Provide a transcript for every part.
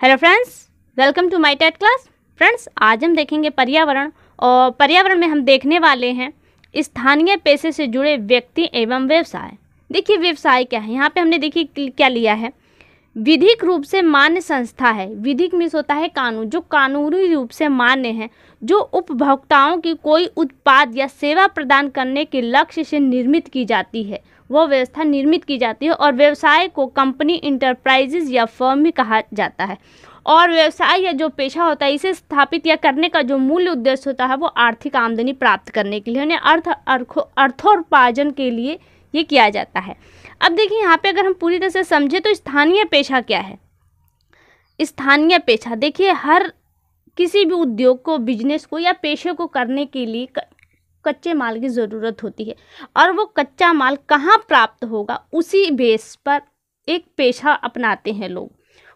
Hello friends, welcome to my TET class. Friends, आज हम देखेंगे पर्यावरण, और पर्यावरण में हम देखने वाले हैं स्थानीय पेशे से जुड़े व्यक्ति एवं व्यवसाय। देखिए व्यवसाय क्या है, यहाँ पे हमने देखिए क्या लिया है, विधिक रूप से मान्य संस्था है। विधिक मीन्स होता है कानून, जो कानूनी रूप से मान्य है, जो उपभोक्ताओं की कोई उत्पाद या सेवा प्रदान करने के लक्ष्य से निर्मित की जाती है, वो व्यवस्था निर्मित की जाती है। और व्यवसाय को कंपनी, इंटरप्राइजेज या फर्म भी कहा जाता है। और व्यवसाय या जो पेशा होता है, इसे स्थापित या करने का जो मूल उद्देश्य होता है वो आर्थिक आमदनी प्राप्त करने के लिए, यानी अर्थोपार्जन के लिए ये किया जाता है। अब देखिए यहाँ पे अगर हम पूरी तरह से समझे तो स्थानीय पेशा क्या है। स्थानीय पेशा देखिए, हर किसी भी उद्योग को, बिजनेस को या पेशे को करने के लिए कच्चे माल की ज़रूरत होती है, और वो कच्चा माल कहाँ प्राप्त होगा उसी बेस पर एक पेशा अपनाते हैं लोग,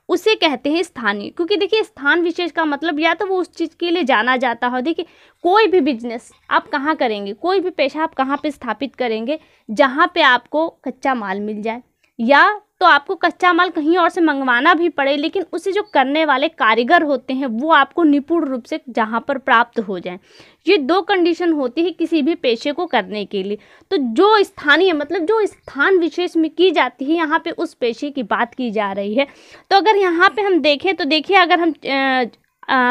उसे कहते हैं स्थानीय। क्योंकि देखिए स्थान विशेष का मतलब या तो वो उस चीज़ के लिए जाना जाता हो। देखिए कोई भी बिजनेस आप कहाँ करेंगे, कोई भी पेशा आप कहाँ पे स्थापित करेंगे, जहाँ पे आपको कच्चा माल मिल जाए, या तो आपको कच्चा माल कहीं और से मंगवाना भी पड़े, लेकिन उसे जो करने वाले कारीगर होते हैं वो आपको निपुण रूप से जहाँ पर प्राप्त हो जाए। ये दो कंडीशन होती है किसी भी पेशे को करने के लिए। तो जो स्थानीय मतलब जो स्थान विशेष में की जाती है, यहाँ पे उस पेशे की बात की जा रही है। तो अगर यहाँ पे हम देखें तो देखिए, अगर हम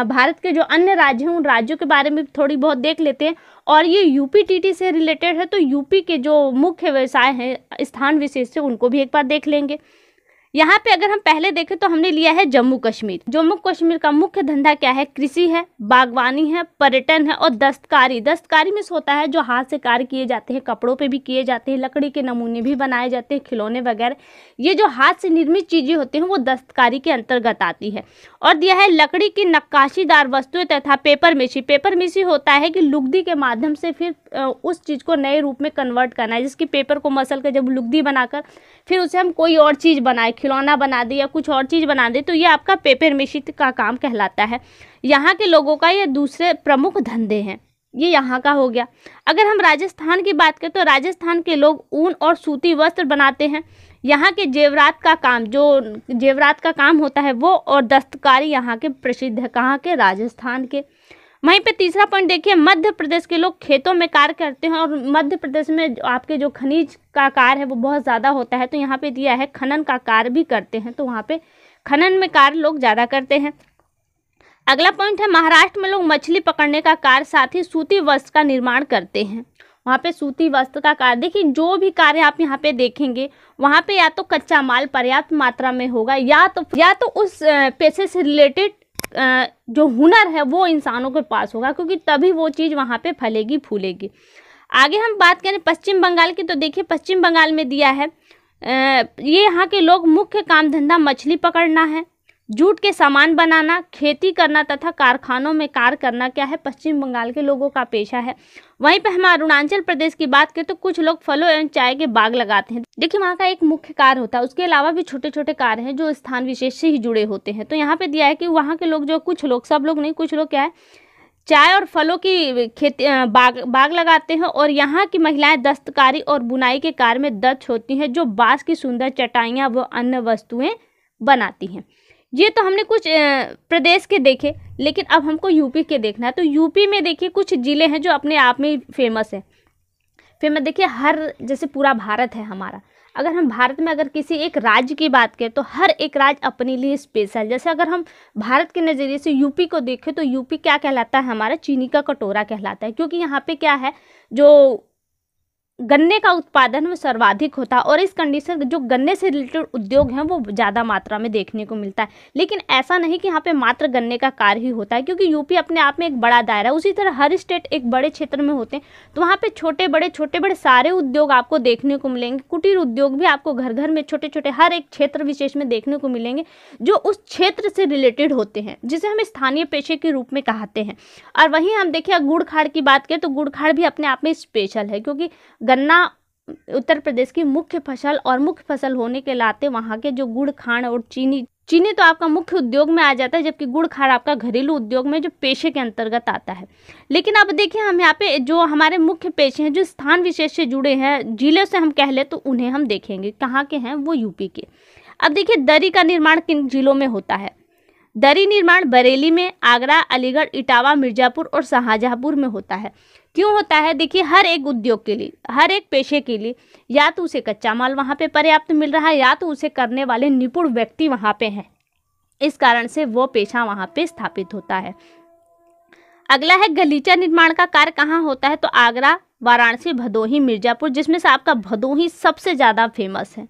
भारत के जो अन्य राज्य हैं उन राज्यों के बारे में थोड़ी बहुत देख लेते हैं, और ये यूपीटीटी से रिलेटेड है, तो यूपी के जो मुख्य व्यवसाय हैं स्थान विशेष से, उनको भी एक बार देख लेंगे। यहाँ पे अगर हम पहले देखें तो हमने लिया है जम्मू कश्मीर। जम्मू कश्मीर का मुख्य धंधा क्या है, कृषि है, बागवानी है, पर्यटन है और दस्तकारी। दस्तकारी में होता है जो हाथ से कार्य किए जाते हैं, कपड़ों पे भी किए जाते हैं, लकड़ी के नमूने भी बनाए जाते हैं, खिलौने वगैरह, ये जो हाथ से निर्मित चीजें होती हैं वो दस्तकारी के अंतर्गत आती है। और दिया है लकड़ी की नक्काशीदार वस्तुएं तथा पेपर मिशी। पेपर मिशी होता है कि लुगदी के माध्यम से फिर उस चीज को नए रूप में कन्वर्ट करना है, जिसकी पेपर को मसल कर जब लुगदी बनाकर फिर उसे हम कोई और चीज बनाए, खिलौना बना दे या कुछ और चीज बना दे, तो ये आपका पेपर मिशी का काम कहलाता है। यहाँ के लोगों का ये दूसरे प्रमुख धंधे हैं, ये यहाँ का हो गया। अगर हम राजस्थान की बात करें तो राजस्थान के लोग ऊन और सूती वस्त्र बनाते हैं। यहाँ के जेवरात का काम, जो जेवरात का काम होता है वो, और दस्तकारी यहाँ के प्रसिद्ध है, कहाँ के, राजस्थान के। वहीं पे तीसरा पॉइंट देखिए, मध्य प्रदेश के लोग खेतों में कार्य करते हैं, और मध्य प्रदेश में आपके जो खनिज का कार्य है वो बहुत ज़्यादा होता है, तो यहाँ पे दिया है खनन का कार्य भी करते हैं, तो वहाँ पे खनन में कार्य लोग ज़्यादा करते हैं। अगला पॉइंट है, महाराष्ट्र में लोग मछली पकड़ने का कार्य, साथ ही सूती वस्त्र का निर्माण करते हैं। वहाँ पे सूती वस्त्र का कार्य, देखिए जो भी कार्य आप यहाँ पे देखेंगे वहाँ पे या तो कच्चा माल पर्याप्त मात्रा में होगा, या तो उस पेशे से रिलेटेड जो हुनर है वो इंसानों के पास होगा, क्योंकि तभी वो चीज़ वहाँ पे फलेगी फूलेगी। आगे हम बात करें पश्चिम बंगाल की, तो देखिए पश्चिम बंगाल में दिया है ये यहाँ के लोग मुख्य काम धंधा मछली पकड़ना है, जूट के सामान बनाना, खेती करना तथा कारखानों में कार्य करना क्या है, पश्चिम बंगाल के लोगों का पेशा है। वहीं पे हम अरुणाचल प्रदेश की बात करें तो कुछ लोग फलों एवं चाय के बाग लगाते हैं। देखिए वहाँ का एक मुख्य कार्य होता है, उसके अलावा भी छोटे छोटे कार्य हैं जो स्थान विशेष से ही जुड़े होते हैं। तो यहाँ पे दिया है कि वहाँ के लोग, जो कुछ लोग, सब लोग नहीं, कुछ लोग क्या है, चाय और फलों की खेती बाग लगाते हैं। और यहाँ की महिलाएं दस्तकारी और बुनाई के कार्य में दक्ष होती हैं, जो बांस की सुंदर चटाइयाँ व अन्य वस्तुएं बनाती हैं। ये तो हमने कुछ प्रदेश के देखे, लेकिन अब हमको यूपी के देखना है। तो यूपी में देखिए कुछ ज़िले हैं जो अपने आप में फेमस है। देखिए जैसे पूरा भारत है हमारा, अगर हम भारत में अगर किसी एक राज्य की बात करें तो हर एक राज्य अपने लिए स्पेशल। जैसे अगर हम भारत के नज़रिए से यूपी को देखें तो यूपी क्या कहलाता है, हमारा चीनी का कटोरा कहलाता है, क्योंकि यहाँ पे क्या है, जो गन्ने का उत्पादन में सर्वाधिक होता है, और इस कंडीशन जो गन्ने से रिलेटेड उद्योग हैं वो ज़्यादा मात्रा में देखने को मिलता है। लेकिन ऐसा नहीं कि यहाँ पे मात्र गन्ने का कार्य ही होता है, क्योंकि यूपी अपने आप में एक बड़ा दायरा है। उसी तरह हर स्टेट एक बड़े क्षेत्र में होते हैं, तो वहाँ पे छोटे बड़े सारे उद्योग आपको देखने को मिलेंगे। कुटीर उद्योग भी आपको घर घर में छोटे छोटे हर एक क्षेत्र विशेष में देखने को मिलेंगे, जो उस क्षेत्र से रिलेटेड होते हैं, जिसे हम स्थानीय पेशे के रूप में कहते हैं। और वहीं हम देखिए गुड़ खाड़ की बात करें तो गुड़ खाड़ भी अपने आप में स्पेशल है, क्योंकि गन्ना उत्तर प्रदेश की मुख्य फसल, और मुख्य फसल होने के नाते वहाँ के जो गुड़ खाड़ और चीनी तो आपका मुख्य उद्योग में आ जाता है, जबकि गुड़ खाड़ आपका घरेलू उद्योग में जो पेशे के अंतर्गत आता है। लेकिन अब देखिए हम यहाँ पे जो हमारे मुख्य पेशे हैं जो स्थान विशेष से जुड़े हैं, जिले से हम कह ले तो उन्हें हम देखेंगे, कहाँ के हैं, वो यूपी के। अब देखिए दरी का निर्माण किन जिलों में होता है, दरी निर्माण बरेली में, आगरा, अलीगढ़, इटावा, मिर्जापुर और शाहजहांपुर में होता है। क्यों होता है? देखिए, हर एक उद्योग के लिए, हर एक पेशे के लिए या तो उसे कच्चा माल वहाँ पे पर्याप्त मिल रहा है या तो उसे करने वाले निपुण व्यक्ति वहाँ पे हैं। इस कारण से वो पेशा वहाँ पे स्थापित होता है। अगला है गलीचा निर्माण का कार्य कहाँ होता है? तो आगरा, वाराणसी, भदोही, मिर्जापुर, जिसमें से आपका भदोही सबसे ज़्यादा फेमस है।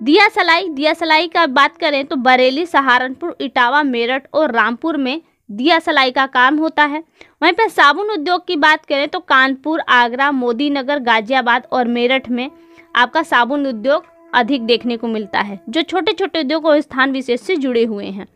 दिया सलाई का बात करें तो बरेली, सहारनपुर, इटावा, मेरठ और रामपुर में दिया सलाई का काम होता है। वहीं पर साबुन उद्योग की बात करें तो कानपुर, आगरा, मोदीनगर, गाजियाबाद और मेरठ में आपका साबुन उद्योग अधिक देखने को मिलता है, जो छोटे छोटे उद्योग और स्थान विशेष से जुड़े हुए हैं।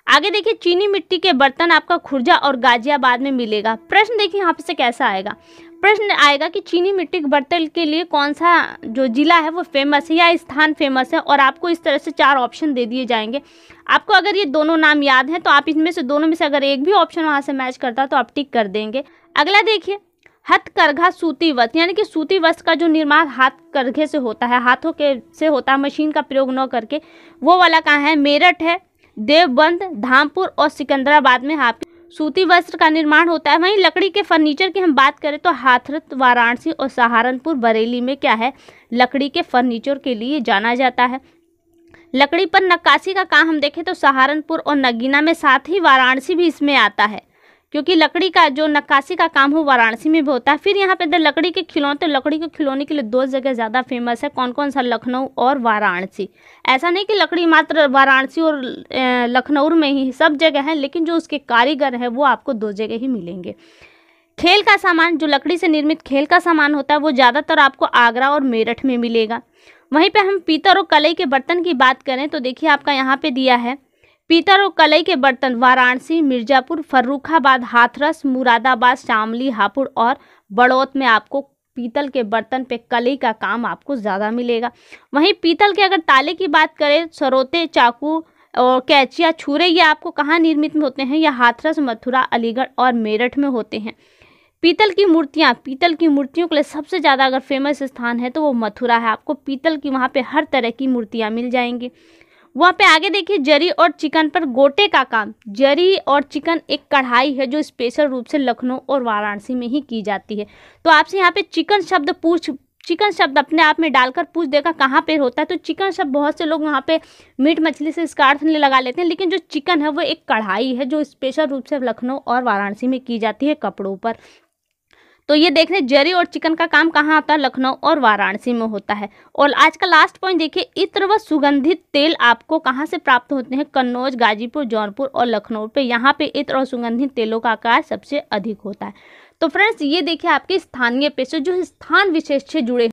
आगे देखिए, चीनी मिट्टी के बर्तन आपका खुर्जा और गाजियाबाद में मिलेगा। प्रश्न देखिए यहाँ से कैसा आएगा। प्रश्न आएगा कि चीनी मिट्टी के बर्तन के लिए कौन सा जो जिला है वो फेमस है या स्थान फेमस है, और आपको इस तरह से 4 ऑप्शन दे दिए जाएंगे। आपको अगर ये दोनों नाम याद हैं तो आप इनमें से दोनों में से अगर एक भी ऑप्शन वहाँ से मैच करता है तो आप टिक कर देंगे। अगला देखिए, हथकरघा सूती वस्त्र, यानी कि सूती वस्त्र का जो निर्माण हाथ करघे से होता है, हाथों के से होता है, मशीन का प्रयोग न करके, वो वाला कहाँ है? मेरठ है, देवबंद, धामपुर और सिकंदराबाद में आप सूती वस्त्र का निर्माण होता है। वहीं लकड़ी के फर्नीचर की हम बात करें तो हाथरस, वाराणसी और सहारनपुर, बरेली में क्या है? लकड़ी के फर्नीचर के लिए जाना जाता है। लकड़ी पर नक्काशी का काम हम देखें तो सहारनपुर और नगीना में, साथ ही वाराणसी भी इसमें आता है, क्योंकि लकड़ी का जो नक्काशी का काम हो वाराणसी में भी होता है। फिर यहाँ पे लकड़ी के खिलौने, लकड़ी के खिलौने के लिए 2 जगह ज़्यादा फेमस है। कौन कौन सा? लखनऊ और वाराणसी। ऐसा नहीं कि लकड़ी मात्र वाराणसी और लखनऊ में ही, सब जगह है, लेकिन जो उसके कारीगर हैं वो आपको 2 जगह ही मिलेंगे। खेल का सामान, जो लकड़ी से निर्मित खेल का सामान होता है वो ज़्यादातर आपको आगरा और मेरठ में मिलेगा। वहीं पे हम पीतल और कलई के बर्तन की बात करें तो देखिए आपका यहाँ पे दिया है पीतल और कलई के बर्तन वाराणसी, मिर्जापुर, फर्रुखाबाद, हाथरस, मुरादाबाद, शामली, हापुड़ और बड़ौत में आपको पीतल के बर्तन पे कलई का काम आपको ज़्यादा मिलेगा। वहीं पीतल के अगर ताले की बात करें, सरोते, चाकू और कैंचिया, छुरे, ये आपको कहाँ निर्मित होते हैं? या हाथरस, मथुरा, अलीगढ़ और मेरठ में होते हैं। पीतल की मूर्तियों के लिए सबसे ज़्यादा अगर फेमस स्थान है तो वो मथुरा है। आपको पीतल की वहाँ पे हर तरह की मूर्तियाँ मिल जाएंगी। वहाँ पे आगे देखिए, जरी और चिकन पर गोटे का काम। जरी और चिकन एक कढ़ाई है जो स्पेशल रूप से लखनऊ और वाराणसी में ही की जाती है। तो आपसे यहाँ पे चिकन शब्द अपने आप में डालकर पूछ देगा कहाँ पे होता है। तो चिकन शब्द बहुत से लोग वहाँ पे मीट मछली से इसका अर्थ लगा लेते हैं, लेकिन जो चिकन है वो एक कढ़ाई है जो स्पेशल रूप से लखनऊ और वाराणसी में की जाती है कपड़ों पर। तो ये देख रहे, जरी और चिकन का काम कहाँ होता है? लखनऊ और वाराणसी में होता है। और आज का लास्ट पॉइंट देखिए, इत्र व सुगंधित तेल आपको कहाँ से प्राप्त होते हैं? कन्नौज, गाजीपुर, जौनपुर और लखनऊ पे। यहाँ पे इत्र और सुगंधित तेलों का आकार सबसे अधिक होता है। तो फ्रेंड्स, ये देखिए आपके स्थानीय पेशे जो स्थान विशेष से जुड़े